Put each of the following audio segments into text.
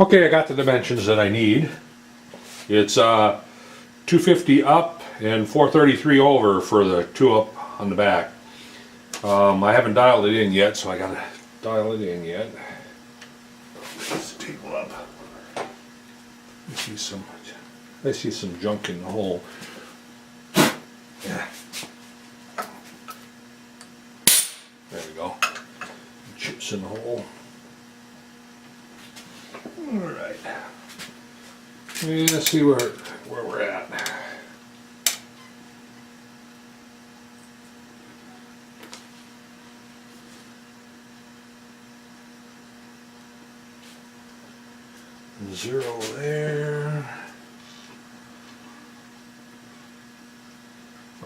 Okay, I got the dimensions that I need. It's 250 up and 433 over for the 2 up on the back. I haven't dialed it in yet, so I gotta dial it in yet. Let's table up. I see some junk in the hole. Yeah. There we go. Chips in the hole. Alright. Let's see where we're at. Zero there.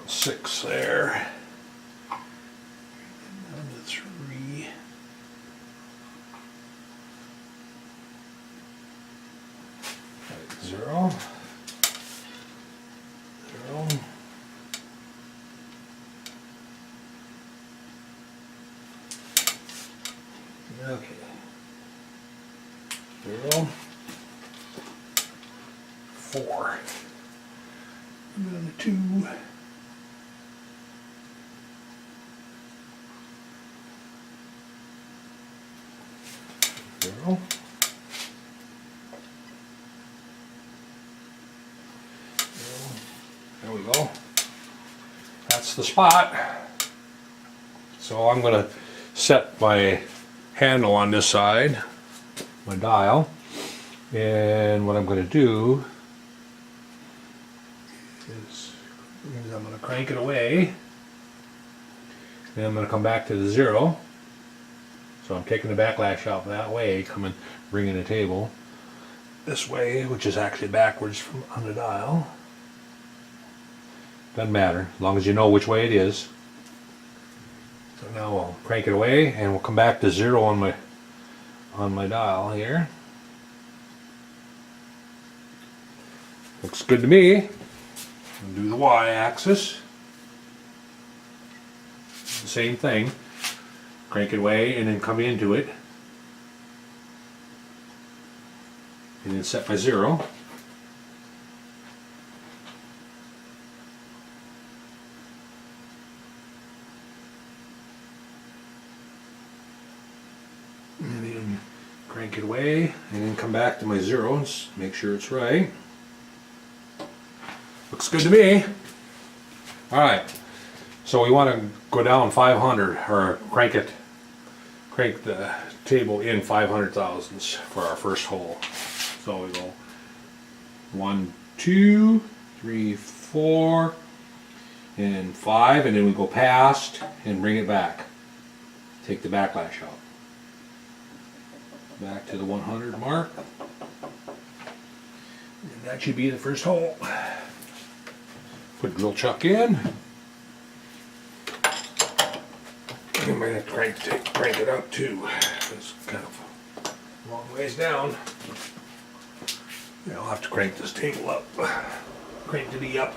6 there. Down to 3. Right, 0. 0. Okay. 0. 4. Another 2. 0. There we go. That's the spot. So I'm going to set my handle on this side, my dial, and what I'm going to do is I'm going to crank it away, and I'm going to come back to the 0. So I'm taking the backlash out that way, bringing the table this way, which is actually backwards from on the dial. Doesn't matter, as long as you know which way it is. So now I'll crank it away, and we'll come back to 0 on my dial here. Looks good to me. I'll do the y-axis. The same thing. Crank it away and then come into it. And then set my 0. And then crank it away and then come back to my 0 and make sure it's right. Looks good to me. Alright, so we want to go down 500, or crank the table in 500 thousandths for our first hole. So we go 1, 2, 3, 4, and 5, and then we go past and bring it back. Take the backlash out. Back to the 100 mark. And that should be the first hole. Put drill chuck in. You might have to crank it up too. It's kind of a long ways down. Yeah, I'll have to crank this table up. Crank to the up.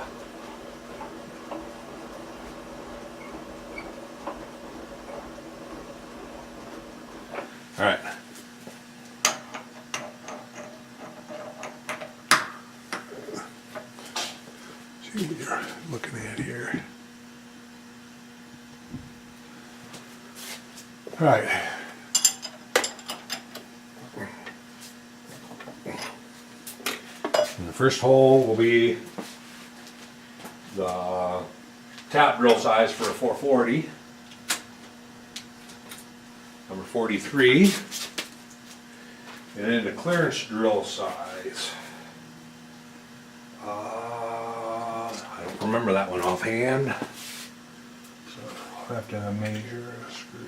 Alright. See what you're looking at here. Alright. And the first hole will be the tap drill size for a 440. Number 43. And then the clearance drill size. I don't remember that one offhand. So I'll have to measure a screw.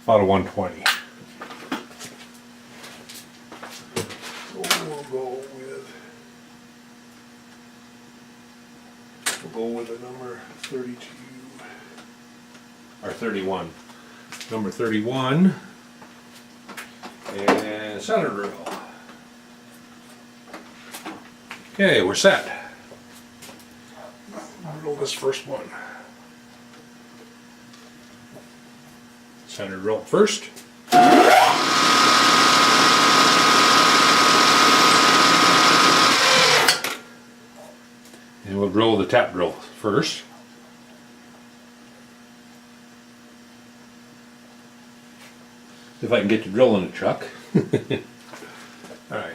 About a 120. So we'll go with a number 32 or 31. Number 31 and center drill. Okay, we're set. Drill this first one. center drill first. And we'll drill the tap drill first. If I can get the drill in the truck. All right.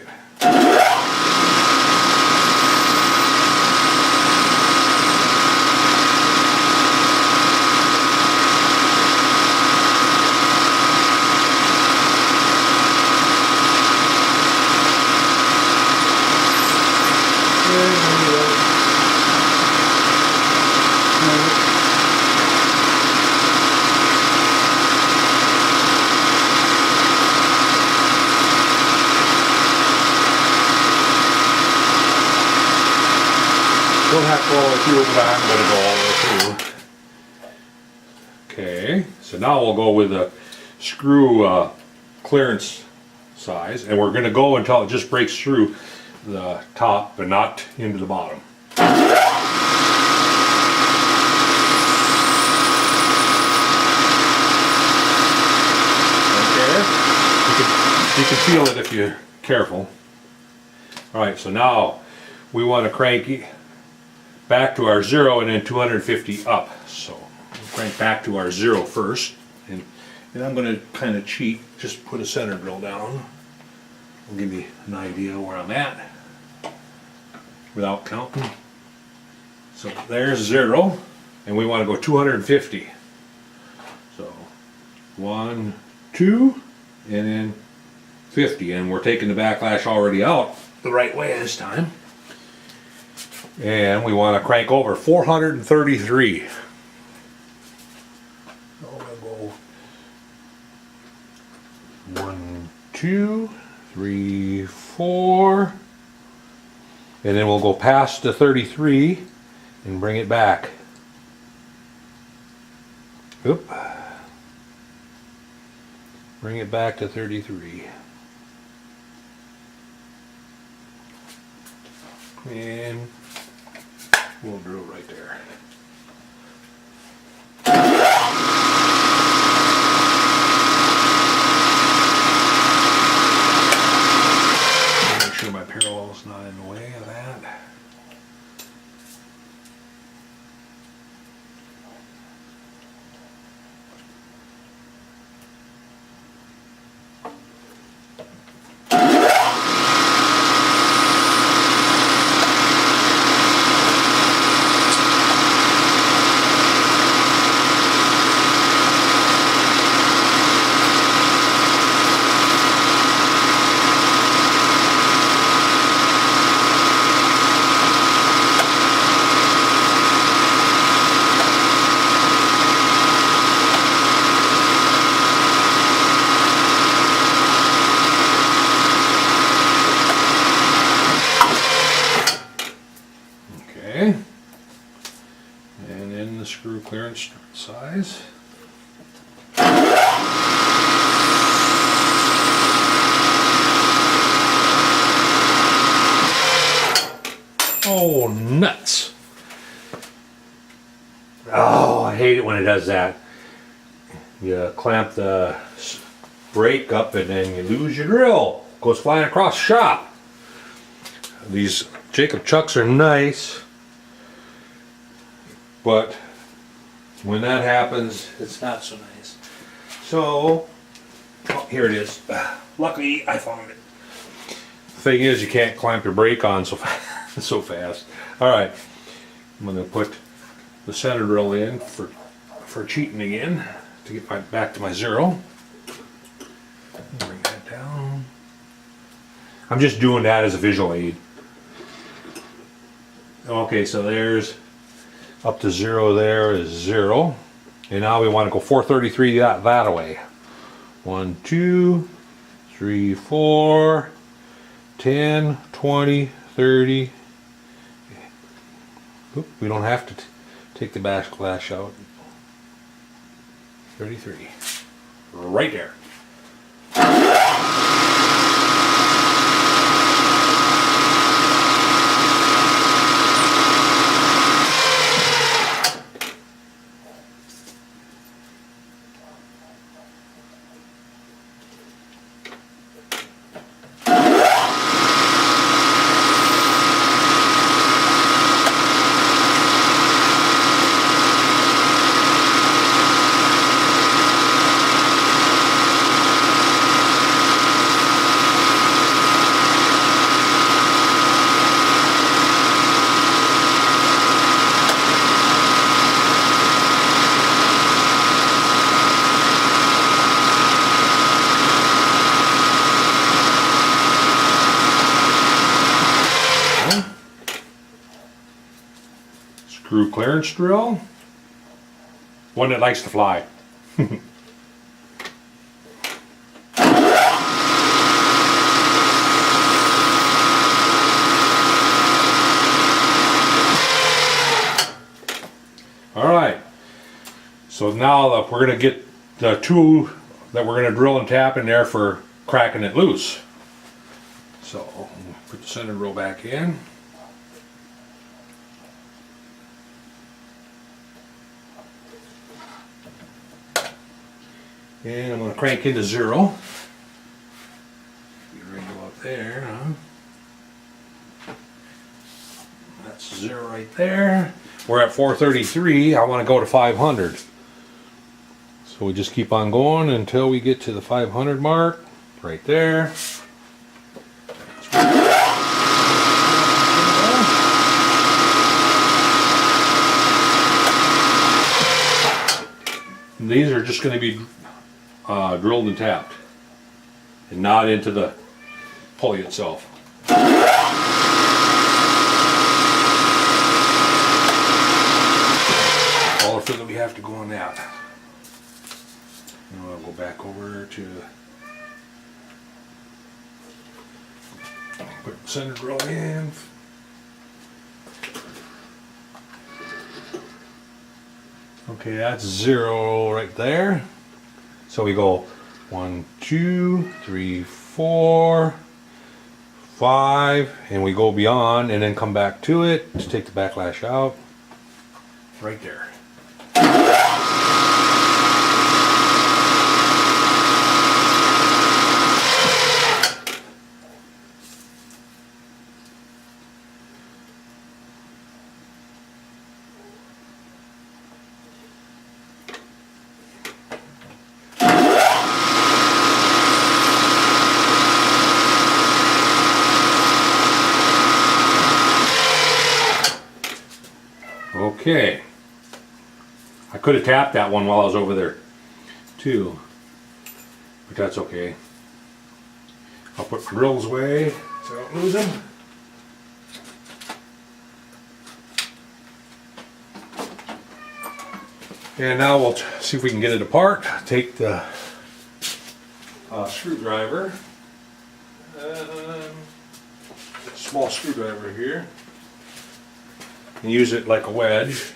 Don't have to go all the way through, but I'm going to go all the way through. Okay, so now we'll go with the screw clearance size, and we're going to go until it just breaks through the top but not into the bottom. Okay, you can feel it if you're careful. Alright, so now we want to crank back to our 0 and then 250 up. So we'll crank back to our 0 first, and I'm going to kind of cheat, just put a center drill down. It'll give me an idea where I'm at without counting. So there's 0, and we want to go 250. So 1, 2, and then 50, and we're taking the backlash already out the right way this time. And we want to crank over 433. So we'll go 1, 2, 3, 4, and then we'll go past the 33 and bring it back. Oop. Bring it back to 33. And we'll drill right there. Make sure my parallel's not in the way of that. And then the screw clearance size. Oh, nuts. Oh, I hate it when it does that. You clamp the brake up and then you lose your drill. Goes flying across the shop. These Jacob chucks are nice, but when that happens, it's not so nice. So, oh, here it is. Luckily, I found it. The thing is, you can't clamp your brake on so fast. So fast. All right, I'm going to put the center drill in for cheating again to get back to my 0. Bring that down. I'm just doing that as a visual aid. Okay, so there's up to 0. There is 0, and now we want to go 433 that away. 1, 2, 3, 4, 10, 20, 30. Oop, we don't have to take the backlash out. 33. Right there. screw clearance drill. One that likes to fly. Alright, so now we're going to get the two that we're going to drill and tap in there for cracking it loose. So, put the center drill back in. And I'm going to crank into 0. Be ready to go up there, huh? That's 0 right there. We're at 433. I want to go to 500. So we just keep on going until we get to the 500 mark. Right there. These are just going to be drilled and tapped, and not into the pulley itself. All the further we have to go on that. Now I'll go back over to put the center drill in. Okay, that's 0 right there. So we go 1, 2, 3, 4, 5, and we go beyond and then come back to it. Just take the backlash out. Right there. Okay, I could have tapped that one while I was over there too, but that's okay. I'll put my drills away so I don't lose them. And now we'll see if we can get it apart. Take the screwdriver, small screwdriver here, and use it like a wedge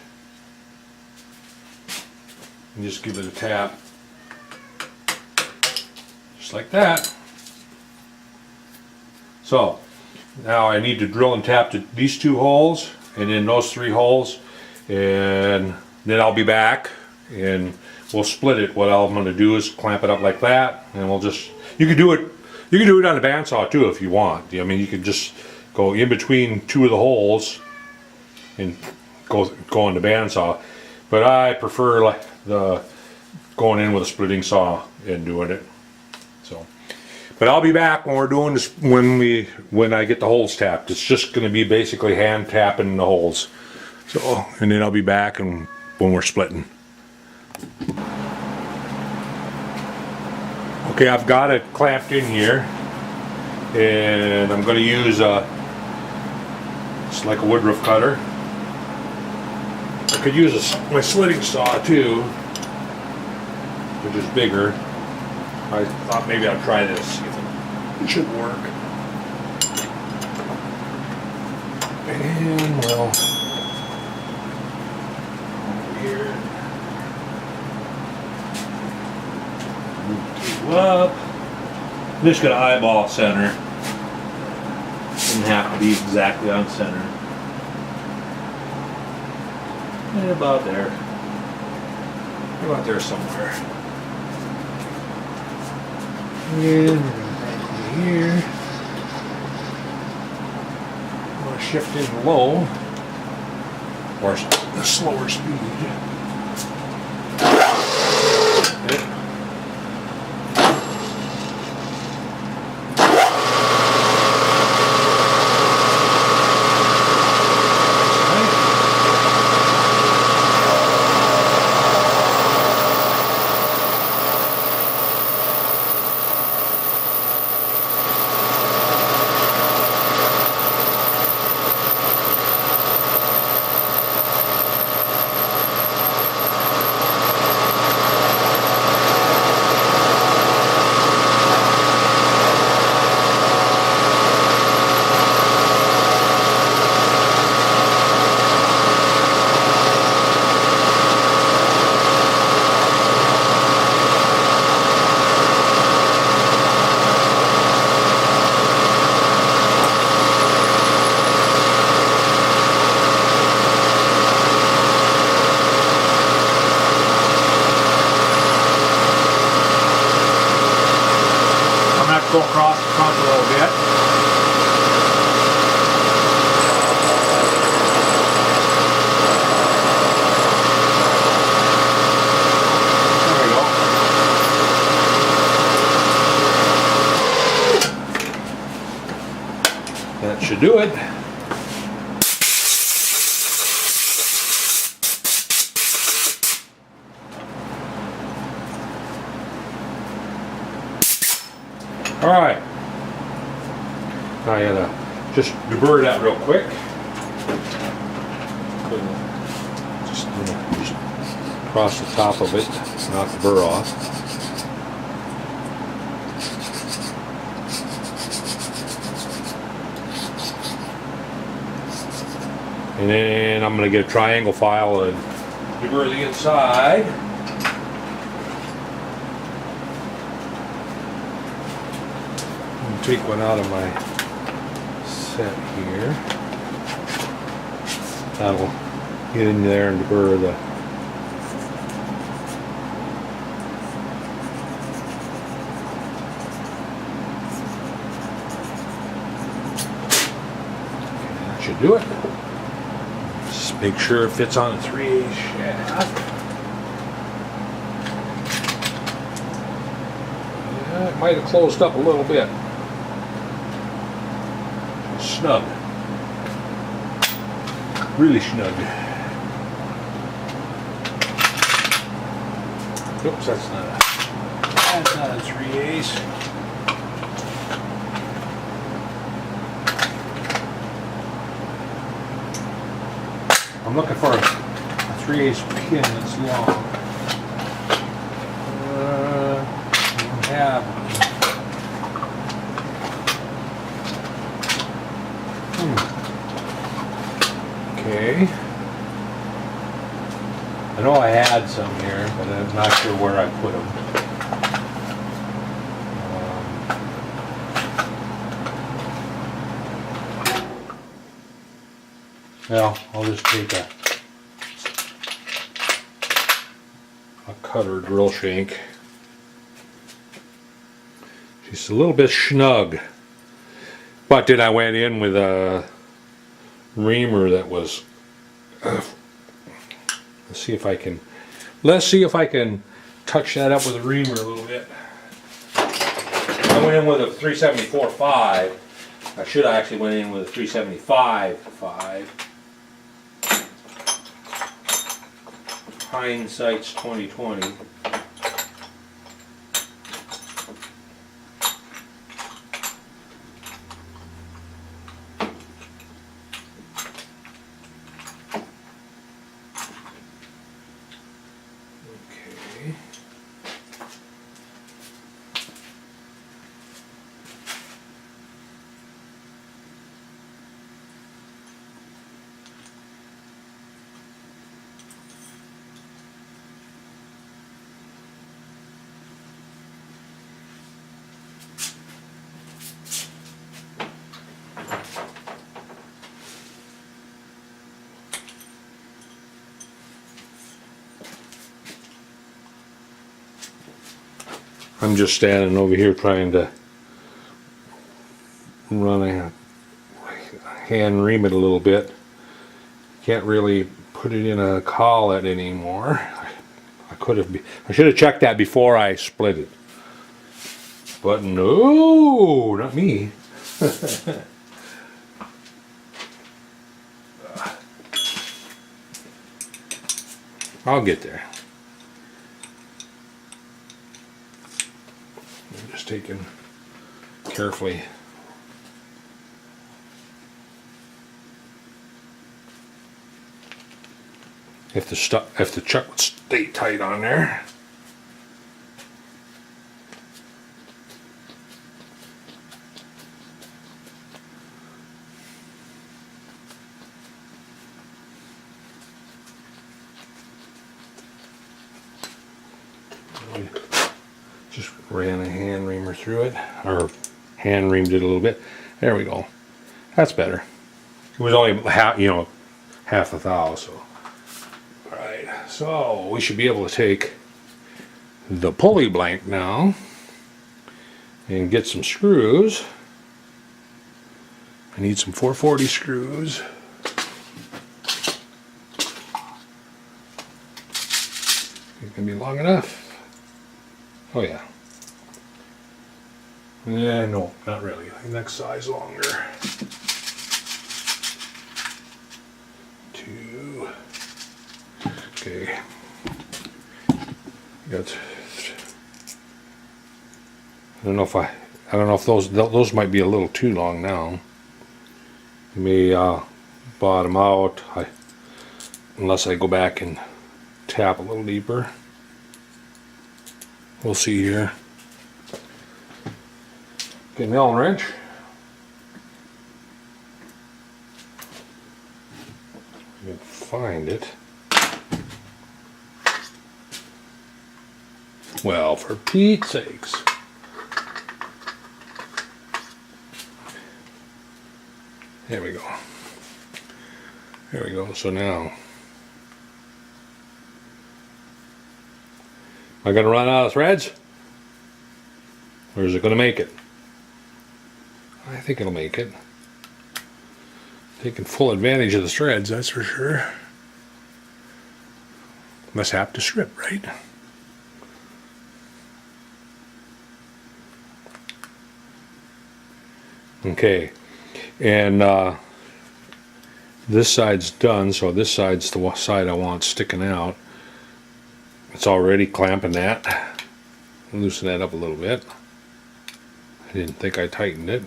and just give it a tap just like that. So now I need to drill and tap these 2 holes and then those 3 holes, and then I'll be back and we'll split it. What I'm going to do is clamp it up like that, and we'll just, you can do it on a bandsaw too if you want. I mean, you could just go in between 2 of the holes and go on the bandsaw, but I prefer like going in with a splitting saw and doing it. So, but I'll be back when we're doing this, when I get the holes tapped. It's just going to be basically hand tapping the holes. So, and then I'll be back and when we're splitting. Okay, I've got it clamped in here, and I'm going to use it's like a woodruff cutter. I could use my slitting saw too, which is bigger. I thought maybe I'd try this, see if it should work. And well, over here, move two up. I'm just gonna eyeball center. Doesn't have to be exactly on center. And about there. About there somewhere. And we're going to come here. I'm going to shift in low, or a slower speed. Okay. do it. All right. I gotta just deburr that real quick. Just across the top of it, knock the burr off. And then I'm going to get a triangle file and deburr the inside. Take one out of my set here. That'll get in there and deburr the that should do it. Just make sure it fits on a 3/8 shaft. Yeah, it might have closed up a little bit. Snug. Really snug. Oops, that's not a 3/8. I'm looking for a 3/8 pin that's long. I don't have. Okay. I know I had some here, but I'm not sure where I put them. Well, I'll just take a cutter drill shank. She's a little bit snug, but then I went in with a reamer that was let's see if I can touch that up with a reamer a little bit. I went in with a 374.5. I should have actually went in with a 375.5. Hindsight's 2020. I'm just standing over here trying to run a hand ream it a little bit. Can't really put it in a collet anymore. I should have checked that before I split it. But no, not me. I'll get there. I'm just taking carefully. If the chuck would stay tight on there. Just ran a hand reamer through it, or hand reamed it a little bit. There we go. That's better. It was only half a thou, so. Alright, so we should be able to take the pulley blank now and get some screws. I need some 440 screws. It's gonna be long enough. Oh yeah. Yeah, no, not really. Next size longer. Okay. Got. I don't know if those might be a little too long now. You may bottom out unless I go back and tap a little deeper. We'll see here. Okay, an Allen wrench. I can find it. Well, for Pete's sakes. There we go. There we go. So now, am I going to run out of threads? Or is it going to make it? I think it'll make it. Taking full advantage of the threads, that's for sure. Must have to strip, right? Okay, and this side's done, so this side's the side I want sticking out. It's already clamping that. Loosen that up a little bit. I didn't think I tightened it.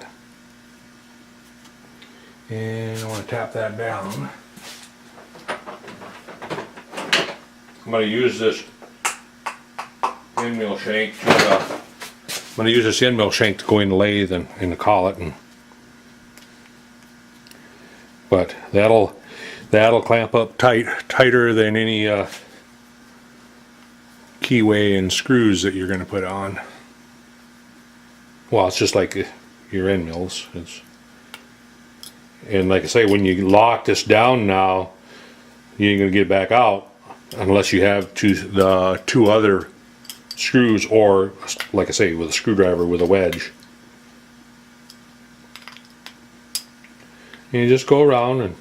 And I want to tap that down. I'm going to use this end mill shank to go in the lathe and the collet, but that'll clamp up tighter than any keyway and screws that you're going to put on. Well, it's just like your end mills. And like I say, when you lock this down now, you ain't going to get it back out unless you have the two other screws, or like I say, with a screwdriver with a wedge. And you just go around and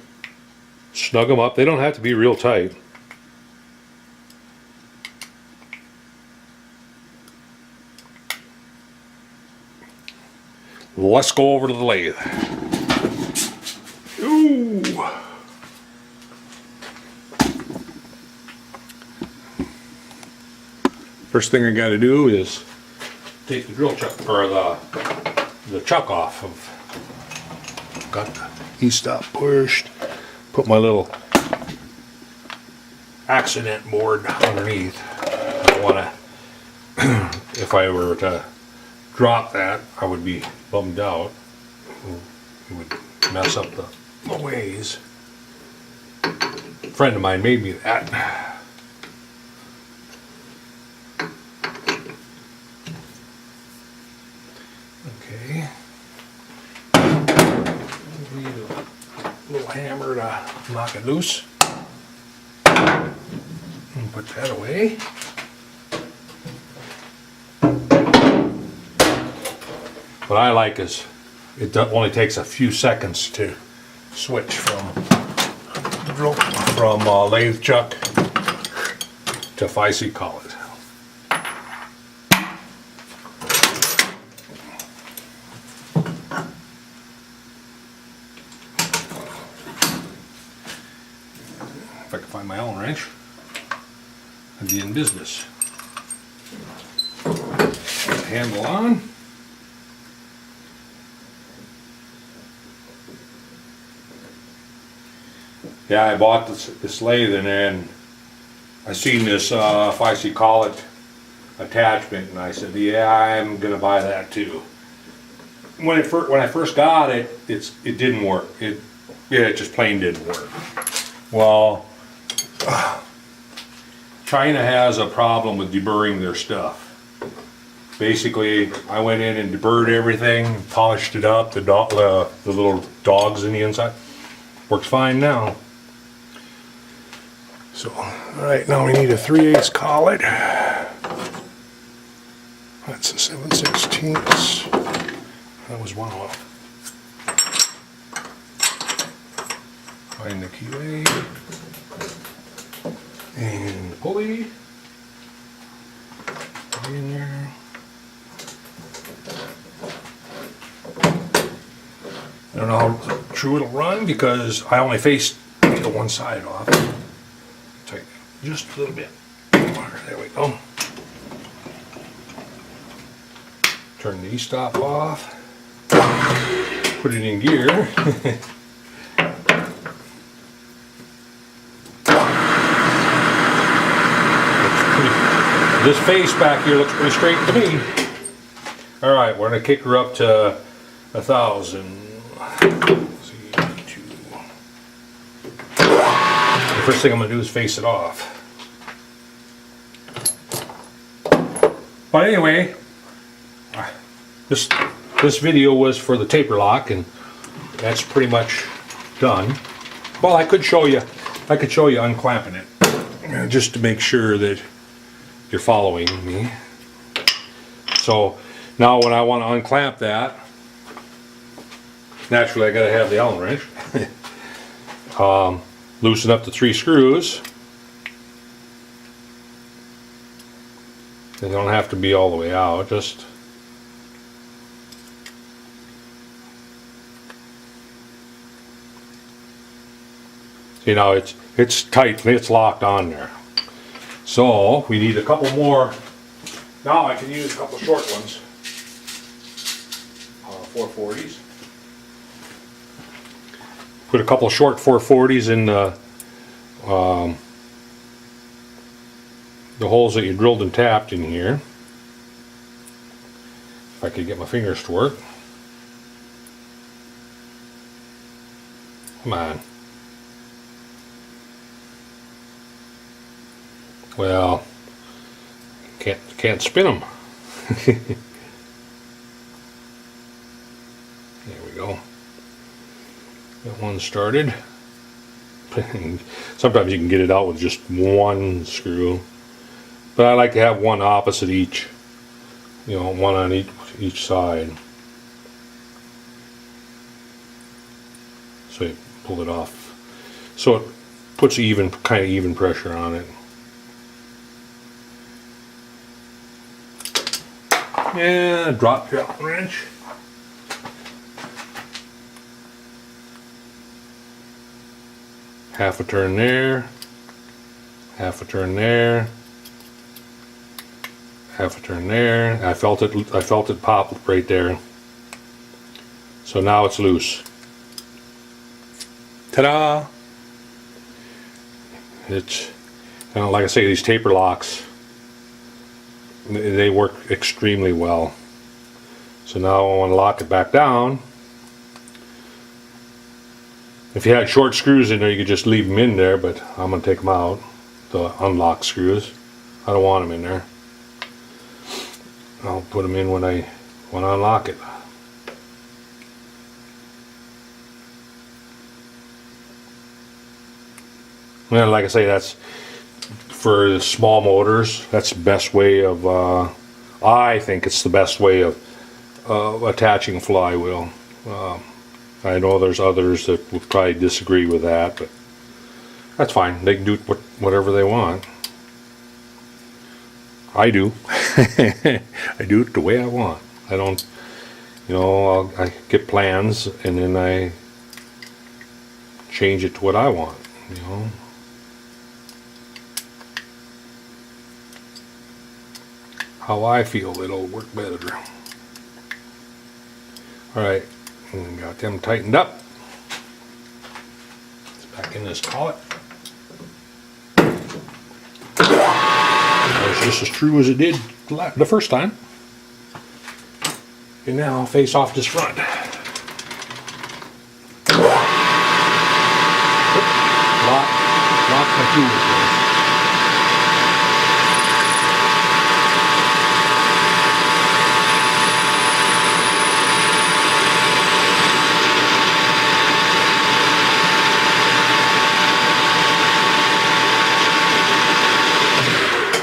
snug them up. They don't have to be real tight. Let's go over to the lathe. Ooh. First thing I got to do is take the drill chuck, or the chuck off. Got the e-stop pushed. Put my little accident board underneath. I don't want to. If I were to drop that, I would be bummed out. It would mess up the ways. A friend of mine made me that. Okay. Need a little hammer to knock it loose. And put that away. What I like is it only takes a few seconds to switch from lathe chuck to Feisty collet. If I could find my Allen wrench, I'd be in business. Handle on. Yeah, I bought this lathe, and then I seen this Feisty collet attachment, and I said, yeah, I'm gonna buy that too. When I first got it, it didn't work. It just plain didn't work. Well, China has a problem with deburring their stuff. Basically, I went in and deburred everything, polished it up, the little dogs in the inside. Works fine now. So, alright, now we need a 3/8 collet. That's a 7/16. That was one off. Find the keyway. And the pulley. Put it in there. I don't know how true it'll run because I only faced the one side off. just a little bit. There we go. Turn the e-stop off. Put it in gear. This face back here looks pretty straight to me. All right, we're gonna kick her up to 1,000. The first thing I'm gonna do is face it off. But anyway, this video was for the taper lock, and that's pretty much done. Well, I could show you unclamping it, just to make sure that you're following me. So now when I want to unclamp that, naturally I gotta have the Allen wrench. Loosen up the 3 screws. They don't have to be all the way out, just you know, it's tight, it's locked on there. So we need a couple more. Now I can use a couple short ones, 440s. Put a couple short 440s in the holes that you drilled and tapped in here. If I could get my fingers to work. Come on. Well, can't spin them. There we go. Got one started. Sometimes you can get it out with just one screw, but I like to have one opposite each. You know, one on each side. So you pull it off. So it puts kind of even pressure on it. And drop the Allen wrench. Half a turn there, half a turn there, half a turn there. I felt it pop right there. So now it's loose. Ta-da! It's, like I say, these taper locks, they work extremely well. So now I want to lock it back down. If you had short screws in there, you could just leave them in there, but I'm going to take them out, the unlock screws. I don't want them in there. I'll put them in when I unlock it. Well, like I say, that's for the small motors. That's the best way of, I think it's the best way of attaching flywheel. I know there's others that would probably disagree with that, but that's fine. They can do whatever they want. I do. I do it the way I want. I don't, you know, I get plans and then I change it to what I want, you know. How I feel it'll work better. Alright, got them tightened up. It's back in this collet. It's just as true as it did the first time. And now I'll face off this front. Lock my tools there.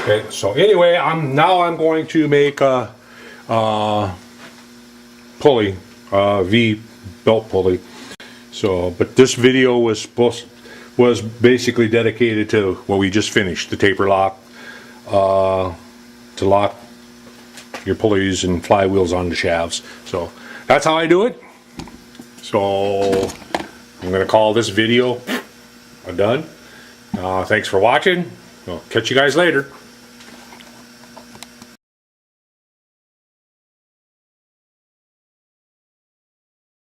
Okay, so anyway, I'm going to make a pulley, V belt pulley. So, but this video was basically dedicated to what we just finished, the taper lock, to lock your pulleys and flywheels on the shafts. So that's how I do it. So I'm going to call this video done. Thanks for watching. Well, catch you guys later.